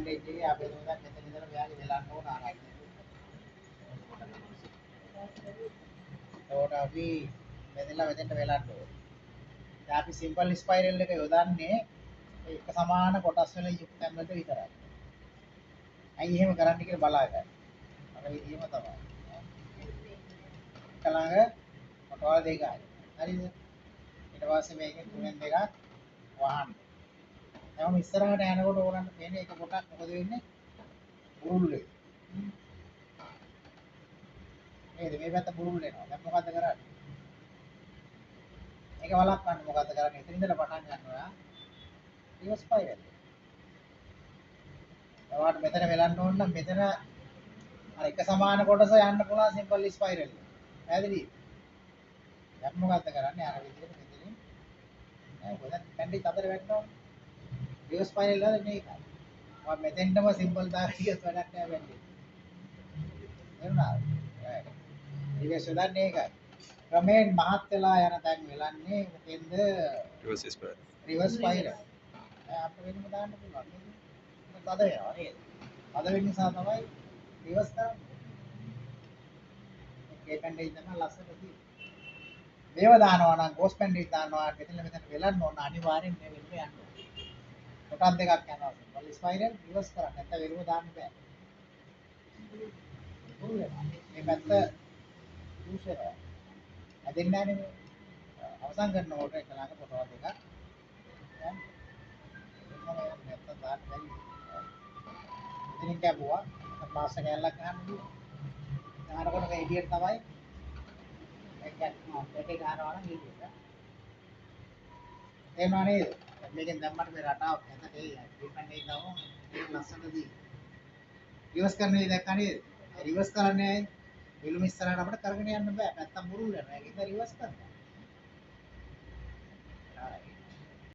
Advantage එකේ අපි හිතමු දැන් මෙතන ඉඳලා මෙයාගේ වෙලන්න ඕන ආරයි. ඒකට අපි මෙතනලා මෙතෙන්ට වෙලන්න ඕන. දැන් අපි සිම්පල් ස්පයිරල් එක යොදන්නේ එක සමාන කොටස් වල යුක්ත තැන් වලට විතරයි. ඇයි එහෙම කරන්න කියලා බලා ගන්න. අර විදිහම තමයි. ළඟ කොටවල් දෙකයි. හරිද? ඊට පස්සේ මේකෙන් තුනෙන් දෙකක් වහන්න. එහෙනම් ඉස්සරහට යනකොට ඕනන්න මේනේ එක කොටක් මොකද වෙන්නේ? බුරුල් වෙයි. නේද? මේ පැත්ත බුරුල් වෙනවා. දැන් මොකද්ද කරන්නේ? මේක වළක්වන්න මොකද්ද කරන්නේ? එතන ඉඳලා පටන් ගන්නවා. Reverse spiral. ඔයාලට මෙතන වෙලන්න ඕන නම් මෙතන අර එක සමාන කොටස යන්න පුළුවන් සිම්පල් ස්පයිරල්. පැහැදිලි? දැන් මොකද්ද කරන්නේ? අර විදිහට මෙතනින් නෑ කොහෙද කැන්ඩි අතර වැටෙනවා. රිවර්ස් ස්පයිරල් වල මේකයි. මම මෙතෙන්ටම සිම්පල් දාලා කියත් වැඩක් නෑ වෙන්නේ. එන්නා. රිවර්ස් යොදන්නේ ඒකයි. ක්‍රමයෙන් මහත් වෙලා යන තැන් වෙලන්නේ මොකෙන්ද? Reverse spiral. Reverse spiral. අපිට වෙනම දාන්න පුළුවන්. මේක තද වෙනවා නේද? තද වෙන නිසා තමයි රිවර්ස් කරන්නේ. ඒ කැන්ඩි තමයි ලස්සනට තියෙන්නේ. මේව දානවා නම් ගෝස් කැන්ඩි දානවා මෙතන වෙලන්න ඕන අනිවාර්යෙන් මේ වෙන්න යන්න ඕන. කොටස් දෙකක් යනවා. සිම්පල් ස්පයිරල් රිවර්ස් කරන්න. නැත්නම් වෙලම දාන්න බෑ. මේ පැත්ත යූස් වෙනවා. හැදෙන්නේ නැහැ නේ. අවසන් කරනකොට එක ළඟ කොටවල් දෙකක්. දැන් නැත්තම් දාන්න බැරි. ඉතින් කැපුවා. මාස කැලලක් ගන්න දුන්නා. දානකොට මේ එඩියට තමයි ඒකේ ගන්නවා නම් එඩියට. එනවා නේද? මේකෙන් දැම්මට මේ රටාව එතන ඒ ඩිපෙන්ඩ් එකම ඒක ලස්සනට දී. රිවර්ස් කරන්නේ දැක්කා නේද? රිවර්ස් කරන්නේ ඇයි? විලුම ඉස්සරහට අපිට කරගෙන යන්න බෑ. නැත්තම් මුරුල් වෙනවා. ඒකෙන්ද රිවර්ස් කරනවා.